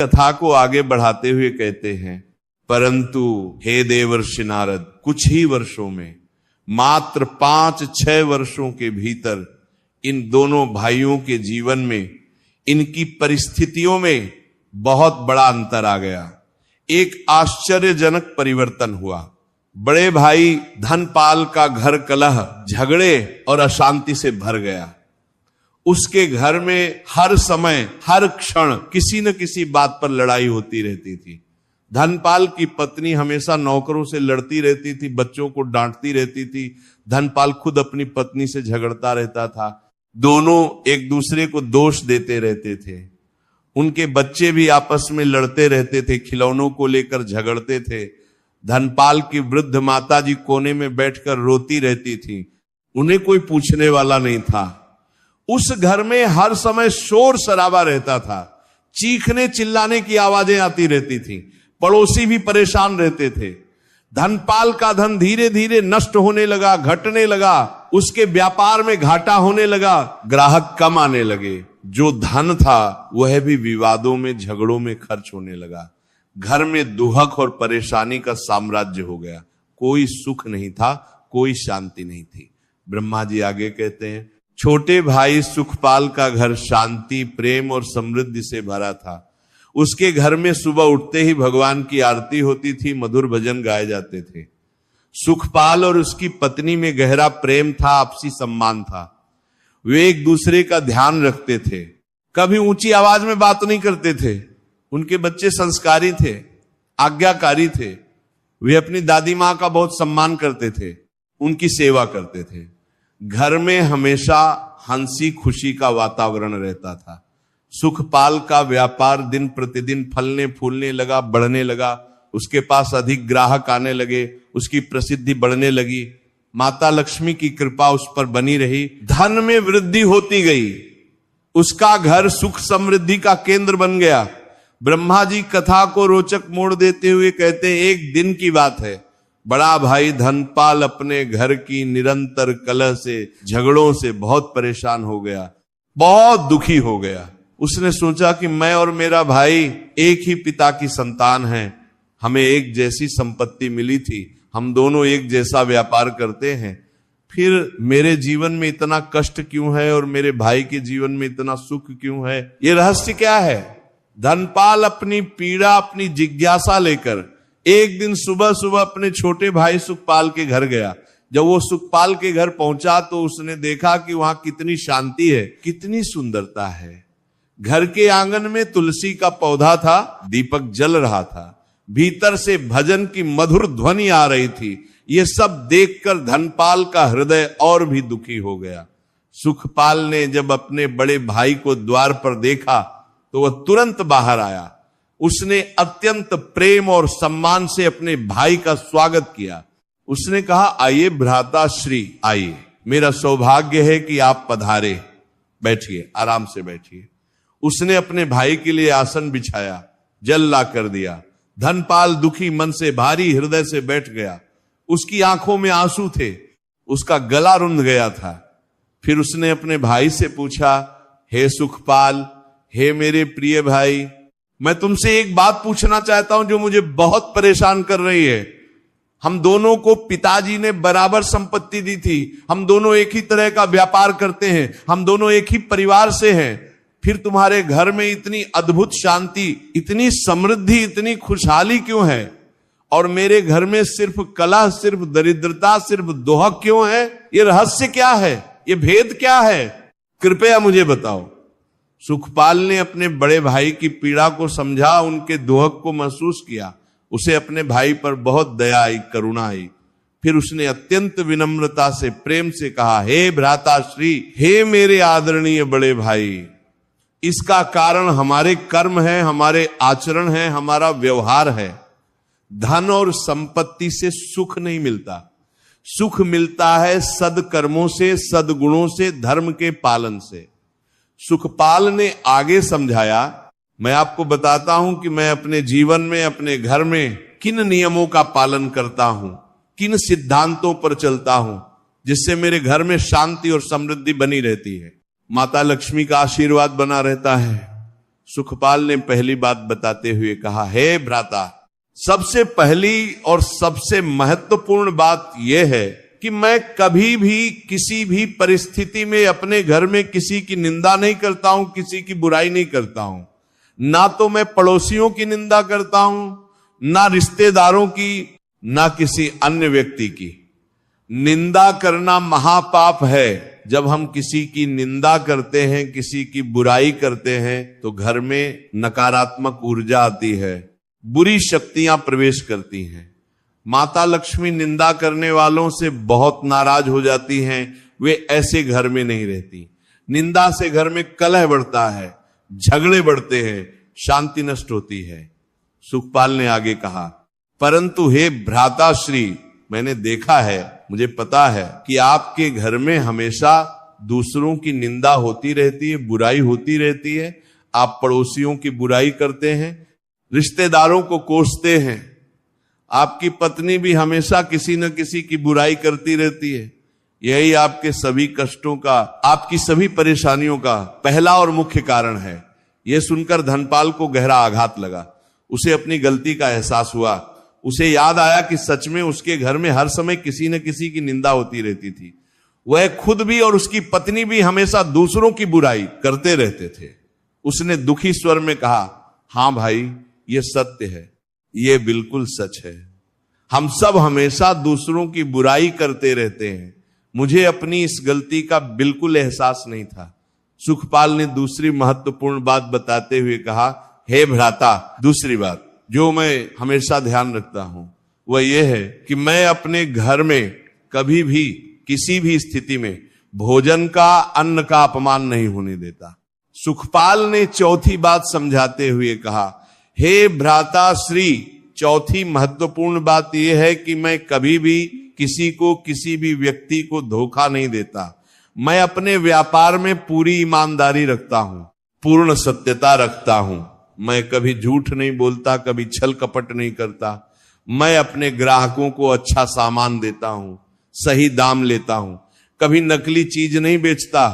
कथा को आगे बढ़ाते हुए कहते हैं, परंतु हे देवर्षि नारद, कुछ ही वर्षों में, मात्र 5-6 वर्षों के भीतर इन दोनों भाइयों के जीवन में, इनकी परिस्थितियों में बहुत बड़ा अंतर आ गया। एक आश्चर्यजनक परिवर्तन हुआ। बड़े भाई धनपाल का घर कलह, झगड़े और अशांति से भर गया। उसके घर में हर समय, हर क्षण किसी न किसी बात पर लड़ाई होती रहती थी। धनपाल की पत्नी हमेशा नौकरों से लड़ती रहती थी, बच्चों को डांटती रहती थी। धनपाल खुद अपनी पत्नी से झगड़ता रहता था। दोनों एक दूसरे को दोष देते रहते थे। उनके बच्चे भी आपस में लड़ते रहते थे, खिलौनों को लेकर झगड़ते थे। धनपाल की वृद्ध माताजी कोने में बैठकर रोती रहती थी। उन्हें कोई पूछने वाला नहीं था। उस घर में हर समय शोर शराबा रहता था, चीखने चिल्लाने की आवाजें आती रहती थी। पड़ोसी भी परेशान रहते थे। धनपाल का धन धीरे धीरे नष्ट होने लगा, घटने लगा। उसके व्यापार में घाटा होने लगा, ग्राहक कम आने लगे। जो धन था वह भी विवादों में, झगड़ों में खर्च होने लगा। घर में दुहक और परेशानी का साम्राज्य हो गया। कोई सुख नहीं था, कोई शांति नहीं थी। ब्रह्मा जी आगे कहते हैं, छोटे भाई सुखपाल का घर शांति, प्रेम और समृद्धि से भरा था। उसके घर में सुबह उठते ही भगवान की आरती होती थी, मधुर भजन गाए जाते थे। सुखपाल और उसकी पत्नी में गहरा प्रेम था, आपसी सम्मान था। वे एक दूसरे का ध्यान रखते थे, कभी ऊंची आवाज में बात नहीं करते थे। उनके बच्चे संस्कारी थे, आज्ञाकारी थे। वे अपनी दादी माँ का बहुत सम्मान करते थे, उनकी सेवा करते थे। घर में हमेशा हंसी खुशी का वातावरण रहता था। सुखपाल का व्यापार दिन प्रतिदिन फलने फूलने लगा, बढ़ने लगा। उसके पास अधिक ग्राहक आने लगे, उसकी प्रसिद्धि बढ़ने लगी। माता लक्ष्मी की कृपा उस पर बनी रही। धन में वृद्धि होती गई। उसका घर सुख समृद्धि का केंद्र बन गया। ब्रह्मा जी कथा को रोचक मोड़ देते हुए कहते हैं, एक दिन की बात है, बड़ा भाई धनपाल अपने घर की निरंतर कलह से, झगड़ों से बहुत परेशान हो गया, बहुत दुखी हो गया। उसने सोचा कि मैं और मेरा भाई एक ही पिता की संतान हैं, हमें एक जैसी संपत्ति मिली थी, हम दोनों एक जैसा व्यापार करते हैं, फिर मेरे जीवन में इतना कष्ट क्यों है और मेरे भाई के जीवन में इतना सुख क्यों है? ये रहस्य क्या है? धनपाल अपनी पीड़ा, अपनी जिज्ञासा लेकर एक दिन सुबह सुबह अपने छोटे भाई सुखपाल के घर गया। जब वो सुखपाल के घर पहुंचा तो उसने देखा कि वहां कितनी शांति है, कितनी सुंदरता है। घर के आंगन में तुलसी का पौधा था, दीपक जल रहा था, भीतर से भजन की मधुर ध्वनि आ रही थी। ये सब देखकर धनपाल का हृदय और भी दुखी हो गया। सुखपाल ने जब अपने बड़े भाई को द्वार पर देखा तो वह तुरंत बाहर आया। उसने अत्यंत प्रेम और सम्मान से अपने भाई का स्वागत किया। उसने कहा, आइए भ्राता श्री, आइए, मेरा सौभाग्य है कि आप पधारे, बैठिए, आराम से बैठिए। उसने अपने भाई के लिए आसन बिछाया, जल ला कर दिया। धनपाल दुखी मन से, भारी हृदय से बैठ गया। उसकी आंखों में आंसू थे, उसका गला रुंध गया था। फिर उसने अपने भाई से पूछा, हे सुखपाल, हे मेरे प्रिय भाई, मैं तुमसे एक बात पूछना चाहता हूं जो मुझे बहुत परेशान कर रही है। हम दोनों को पिताजी ने बराबर संपत्ति दी थी, हम दोनों एक ही तरह का व्यापार करते हैं, हम दोनों एक ही परिवार से हैं, फिर तुम्हारे घर में इतनी अद्भुत शांति, इतनी समृद्धि, इतनी खुशहाली क्यों है? और मेरे घर में सिर्फ कलह, सिर्फ दरिद्रता, सिर्फ दोहक क्यों है? ये रहस्य क्या है? ये भेद क्या है? कृपया मुझे बताओ। सुखपाल ने अपने बड़े भाई की पीड़ा को समझा, उनके दोहक को महसूस किया। उसे अपने भाई पर बहुत दया आई, करुणा आई। फिर उसने अत्यंत विनम्रता से, प्रेम से कहा, हे भ्राताश्री, हे मेरे आदरणीय बड़े भाई, इसका कारण हमारे कर्म है, हमारे आचरण है, हमारा व्यवहार है। धन और संपत्ति से सुख नहीं मिलता। सुख मिलता है सदकर्मों से, सदगुणों से, धर्म के पालन से। सुखपाल ने आगे समझाया, मैं आपको बताता हूं कि मैं अपने जीवन में, अपने घर में किन नियमों का पालन करता हूं, किन सिद्धांतों पर चलता हूं, जिससे मेरे घर में शांति और समृद्धि बनी रहती है, माता लक्ष्मी का आशीर्वाद बना रहता है, सुखपाल ने पहली बात बताते हुए कहा, हे भ्राता, सबसे पहली और सबसे महत्वपूर्ण बात यह है कि मैं कभी भी किसी भी परिस्थिति में अपने घर में किसी की निंदा नहीं करता हूं, किसी की बुराई नहीं करता हूं। ना तो मैं पड़ोसियों की निंदा करता हूं, ना रिश्तेदारों की, ना किसी अन्य व्यक्ति की। निंदा करना महापाप है। जब हम किसी की निंदा करते हैं, किसी की बुराई करते हैं, तो घर में नकारात्मक ऊर्जा आती है, बुरी शक्तियां प्रवेश करती हैं। माता लक्ष्मी निंदा करने वालों से बहुत नाराज हो जाती हैं, वे ऐसे घर में नहीं रहती। निंदा से घर में कलह बढ़ता है, झगड़े बढ़ते हैं, शांति नष्ट होती है। सुखपाल ने आगे कहा, परंतु हे भ्राताश्री, मैंने देखा है, मुझे पता है कि आपके घर में हमेशा दूसरों की निंदा होती रहती है, बुराई होती रहती है। आप पड़ोसियों की बुराई करते हैं, रिश्तेदारों को कोसते हैं। आपकी पत्नी भी हमेशा किसी न किसी की बुराई करती रहती है। यही आपके सभी कष्टों का, आपकी सभी परेशानियों का पहला और मुख्य कारण है। यह सुनकर धनपाल को गहरा आघात लगा। उसे अपनी गलती का एहसास हुआ। उसे याद आया कि सच में उसके घर में हर समय किसी न किसी की निंदा होती रहती थी। वह खुद भी और उसकी पत्नी भी हमेशा दूसरों की बुराई करते रहते थे। उसने दुखी स्वर में कहा, हां भाई, यह सत्य है, यह बिल्कुल सच है। हम सब हमेशा दूसरों की बुराई करते रहते हैं। मुझे अपनी इस गलती का बिल्कुल एहसास नहीं था। सुखपाल ने दूसरी महत्वपूर्ण बात बताते हुए कहा, हे भ्राता, दूसरी बात जो मैं हमेशा ध्यान रखता हूं वह यह है कि मैं अपने घर में कभी भी किसी भी स्थिति में भोजन का, अन्न का अपमान नहीं होने देता। सुखपाल ने चौथी बात समझाते हुए कहा, हे भ्राता श्री, चौथी महत्वपूर्ण बात यह है कि मैं कभी भी किसी को, किसी भी व्यक्ति को धोखा नहीं देता। मैं अपने व्यापार में पूरी ईमानदारी रखता हूं, पूर्ण सत्यता रखता हूं। मैं कभी झूठ नहीं बोलता, कभी छल कपट नहीं करता। मैं अपने ग्राहकों को अच्छा सामान देता हूं, सही दाम लेता हूं, कभी नकली चीज नहीं बेचता,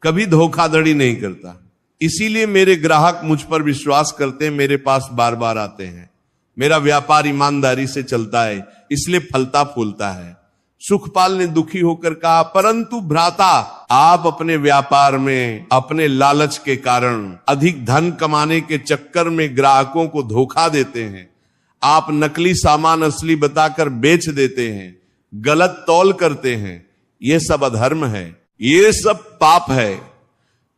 कभी धोखाधड़ी नहीं करता। इसीलिए मेरे ग्राहक मुझ पर विश्वास करते हैं, मेरे पास बार बार आते हैं। मेरा व्यापार ईमानदारी से चलता है, इसलिए फलता फूलता है। सुखपाल ने दुखी होकर कहा, परंतु भ्राता, आप अपने व्यापार में अपने लालच के कारण, अधिक धन कमाने के चक्कर में ग्राहकों को धोखा देते हैं। आप नकली सामान असली बताकर बेच देते हैं, गलत तौल करते हैं। यह सब अधर्म है, ये सब पाप है।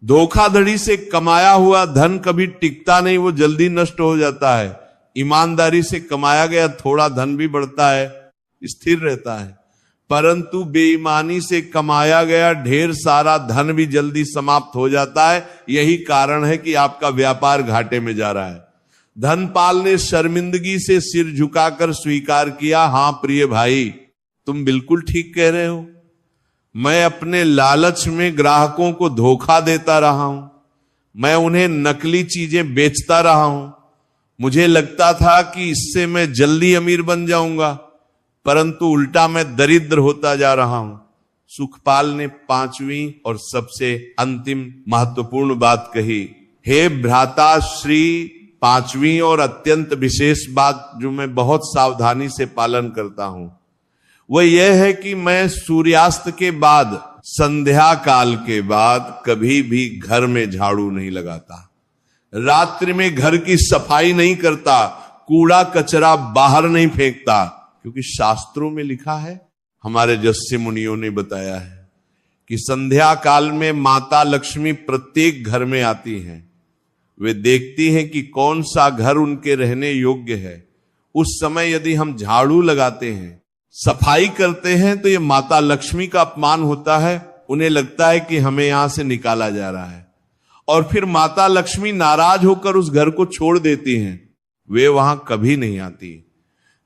धोखाधड़ी से कमाया हुआ धन कभी टिकता नहीं, वो जल्दी नष्ट हो जाता है। ईमानदारी से कमाया गया थोड़ा धन भी बढ़ता है, स्थिर रहता है। परंतु बेईमानी से कमाया गया ढेर सारा धन भी जल्दी समाप्त हो जाता है। यही कारण है कि आपका व्यापार घाटे में जा रहा है। धनपाल ने शर्मिंदगी से सिर झुकाकर स्वीकार किया, हां प्रिय भाई, तुम बिल्कुल ठीक कह रहे हो। मैं अपने लालच में ग्राहकों को धोखा देता रहा हूं, मैं उन्हें नकली चीजें बेचता रहा हूं। मुझे लगता था कि इससे मैं जल्दी अमीर बन जाऊंगा, परंतु उल्टा मैं दरिद्र होता जा रहा हूं। सुखपाल ने पांचवी और सबसे अंतिम महत्वपूर्ण बात कही, हे भ्राता श्री, पांचवी और अत्यंत विशेष बात जो मैं बहुत सावधानी से पालन करता हूं वह यह है कि मैं सूर्यास्त के बाद, संध्या काल के बाद कभी भी घर में झाड़ू नहीं लगाता, रात्रि में घर की सफाई नहीं करता, कूड़ा कचरा बाहर नहीं फेंकता। क्योंकि शास्त्रों में लिखा है, हमारे जस्सी मुनियों ने बताया है कि संध्या काल में माता लक्ष्मी प्रत्येक घर में आती हैं। वे देखती हैं कि कौन सा घर उनके रहने योग्य है। उस समय यदि हम झाड़ू लगाते हैं, सफाई करते हैं, तो ये माता लक्ष्मी का अपमान होता है। उन्हें लगता है कि हमें यहां से निकाला जा रहा है, और फिर माता लक्ष्मी नाराज होकर उस घर को छोड़ देती हैं। वे वहां कभी नहीं आती।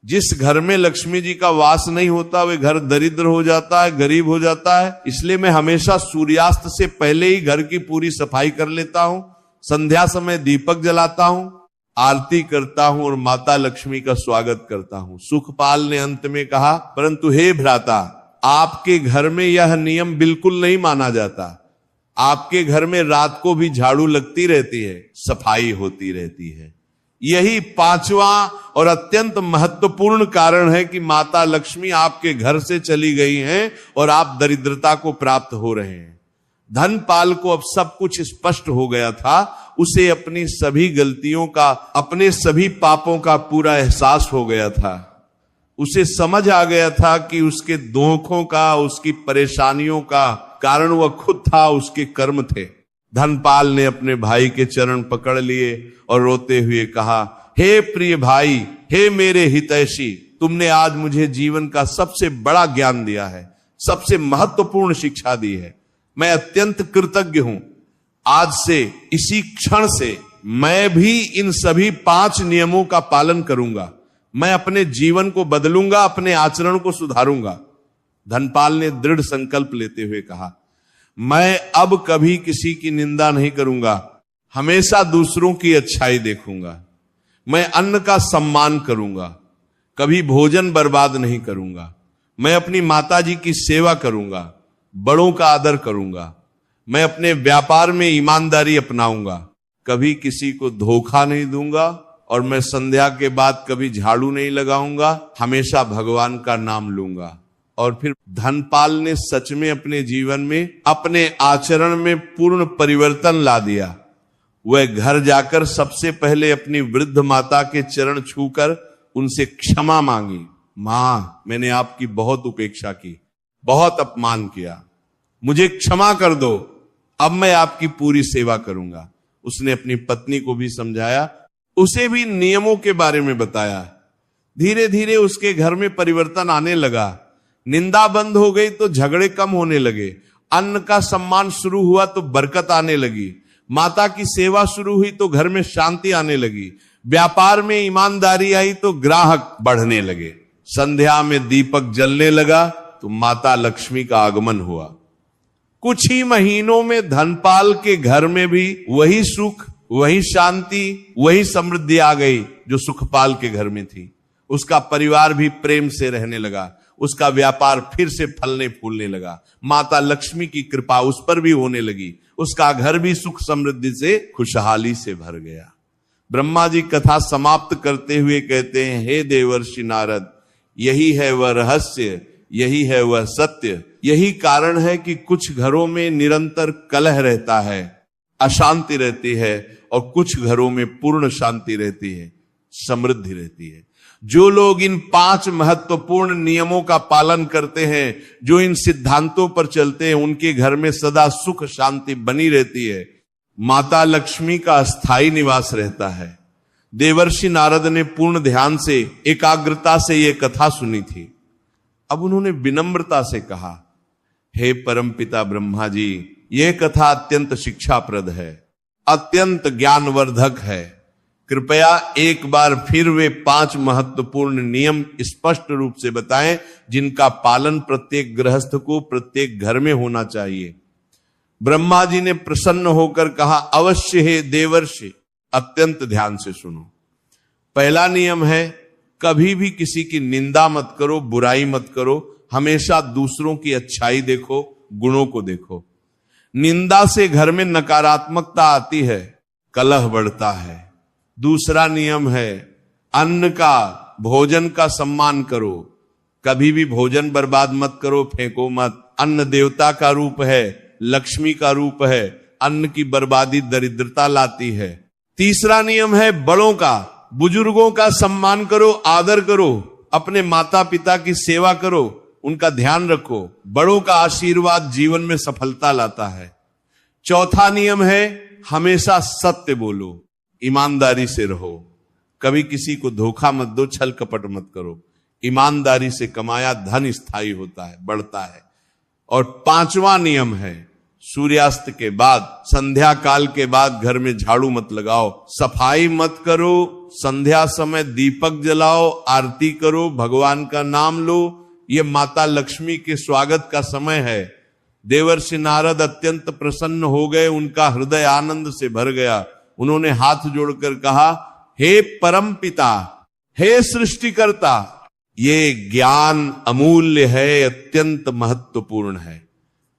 जिस घर में लक्ष्मी जी का वास नहीं होता, वे घर दरिद्र हो जाता है, गरीब हो जाता है। इसलिए मैं हमेशा सूर्यास्त से पहले ही घर की पूरी सफाई कर लेता हूं, संध्या समय दीपक जलाता हूं, आरती करता हूं और माता लक्ष्मी का स्वागत करता हूं। सुखपाल ने अंत में कहा, परंतु हे भ्राता, आपके घर में यह नियम बिल्कुल नहीं माना जाता। आपके घर में रात को भी झाड़ू लगती रहती है, सफाई होती रहती है। यही पांचवा और अत्यंत महत्वपूर्ण कारण है कि माता लक्ष्मी आपके घर से चली गई हैं और आप दरिद्रता को प्राप्त हो रहे हैं। धनपाल को अब सब कुछ स्पष्ट हो गया था। उसे अपनी सभी गलतियों का, अपने सभी पापों का पूरा एहसास हो गया था। उसे समझ आ गया था कि उसके धोखों का, उसकी परेशानियों का कारण वह खुद था, उसके कर्म थे। धनपाल ने अपने भाई के चरण पकड़ लिए और रोते हुए कहा, हे प्रिय भाई, हे मेरे हितैषी, तुमने आज मुझे जीवन का सबसे बड़ा ज्ञान दिया है, सबसे महत्वपूर्ण शिक्षा दी है। मैं अत्यंत कृतज्ञ हूं। आज से, इसी क्षण से मैं भी इन सभी 5 नियमों का पालन करूंगा। मैं अपने जीवन को बदलूंगा, अपने आचरण को सुधारूंगा। धनपाल ने दृढ़ संकल्प लेते हुए कहा, मैं अब कभी किसी की निंदा नहीं करूंगा, हमेशा दूसरों की अच्छाई देखूंगा। मैं अन्न का सम्मान करूंगा, कभी भोजन बर्बाद नहीं करूंगा। मैं अपनी माताजी की सेवा करूंगा, बड़ों का आदर करूंगा। मैं अपने व्यापार में ईमानदारी अपनाऊंगा, कभी किसी को धोखा नहीं दूंगा और मैं संध्या के बाद कभी झाड़ू नहीं लगाऊंगा, हमेशा भगवान का नाम लूंगा। और फिर धनपाल ने सच में अपने जीवन में, अपने आचरण में पूर्ण परिवर्तन ला दिया। वह घर जाकर सबसे पहले अपनी वृद्ध माता के चरण छूकर उनसे क्षमा मांगी। मां, मैंने आपकी बहुत उपेक्षा की, बहुत अपमान किया, मुझे क्षमा कर दो, अब मैं आपकी पूरी सेवा करूंगा। उसने अपनी पत्नी को भी समझाया, उसे भी नियमों के बारे में बताया। धीरे धीरे उसके घर में परिवर्तन आने लगा। निंदा बंद हो गई तो झगड़े कम होने लगे। अन्न का सम्मान शुरू हुआ तो बरकत आने लगी। माता की सेवा शुरू हुई तो घर में शांति आने लगी। व्यापार में ईमानदारी आई तो ग्राहक बढ़ने लगे। संध्या में दीपक जलने लगा तो माता लक्ष्मी का आगमन हुआ। कुछ ही महीनों में धनपाल के घर में भी वही सुख, वही शांति, वही समृद्धि आ गई जो सुखपाल के घर में थी। उसका परिवार भी प्रेम से रहने लगा। उसका व्यापार फिर से फलने फूलने लगा। माता लक्ष्मी की कृपा उस पर भी होने लगी। उसका घर भी सुख समृद्धि से, खुशहाली से भर गया। ब्रह्मा जी कथा समाप्त करते हुए कहते हैं, हे देवर्षि नारद, यही है वह रहस्य, यही है वह सत्य। यही कारण है कि कुछ घरों में निरंतर कलह रहता है, अशांति रहती है, और कुछ घरों में पूर्ण शांति रहती है, समृद्धि रहती है। जो लोग इन 5 महत्वपूर्ण नियमों का पालन करते हैं, जो इन सिद्धांतों पर चलते हैं, उनके घर में सदा सुख शांति बनी रहती है। माता लक्ष्मी का स्थायी निवास रहता है। देवर्षि नारद ने पूर्ण ध्यान से, एकाग्रता से यह कथा सुनी थी। अब उन्होंने विनम्रता से कहा, हे परमपिता ब्रह्मा जी, यह कथा अत्यंत शिक्षाप्रद है, अत्यंत ज्ञानवर्धक है। कृपया एक बार फिर वे 5 महत्वपूर्ण नियम स्पष्ट रूप से बताएं, जिनका पालन प्रत्येक गृहस्थ को, प्रत्येक घर में होना चाहिए। ब्रह्मा जी ने प्रसन्न होकर कहा, अवश्य हे देवर्षि, अत्यंत ध्यान से सुनो। पहला नियम है, कभी भी किसी की निंदा मत करो, बुराई मत करो, हमेशा दूसरों की अच्छाई देखो, गुणों को देखो। निंदा से घर में नकारात्मकता आती है, कलह बढ़ता है। दूसरा नियम है, अन्न का, भोजन का सम्मान करो, कभी भी भोजन बर्बाद मत करो, फेंको मत। अन्न देवता का रूप है, लक्ष्मी का रूप है। अन्न की बर्बादी दरिद्रता लाती है। तीसरा नियम है, बड़ों का, बुजुर्गों का सम्मान करो, आदर करो, अपने माता पिता की सेवा करो, उनका ध्यान रखो। बड़ों का आशीर्वाद जीवन में सफलता लाता है। चौथा नियम है, हमेशा सत्य बोलो, ईमानदारी से रहो, कभी किसी को धोखा मत दो, छल कपट मत करो। ईमानदारी से कमाया धन स्थायी होता है, बढ़ता है। और 5वां नियम है, सूर्यास्त के बाद, संध्या काल के बाद घर में झाड़ू मत लगाओ, सफाई मत करो। संध्या समय दीपक जलाओ, आरती करो, भगवान का नाम लो। ये माता लक्ष्मी के स्वागत का समय है। देवर्षि नारद अत्यंत प्रसन्न हो गए, उनका हृदय आनंद से भर गया। उन्होंने हाथ जोड़कर कहा, हे परम पिता, हे सृष्टिकर्ता, ये ज्ञान अमूल्य है, अत्यंत महत्वपूर्ण है।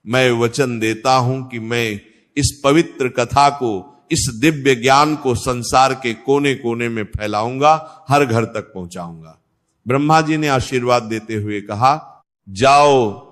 मैं वचन देता हूं कि मैं इस पवित्र कथा को, इस दिव्य ज्ञान को संसार के कोने कोने में फैलाऊंगा, हर घर तक पहुंचाऊंगा। ब्रह्मा जी ने आशीर्वाद देते हुए कहा, जाओ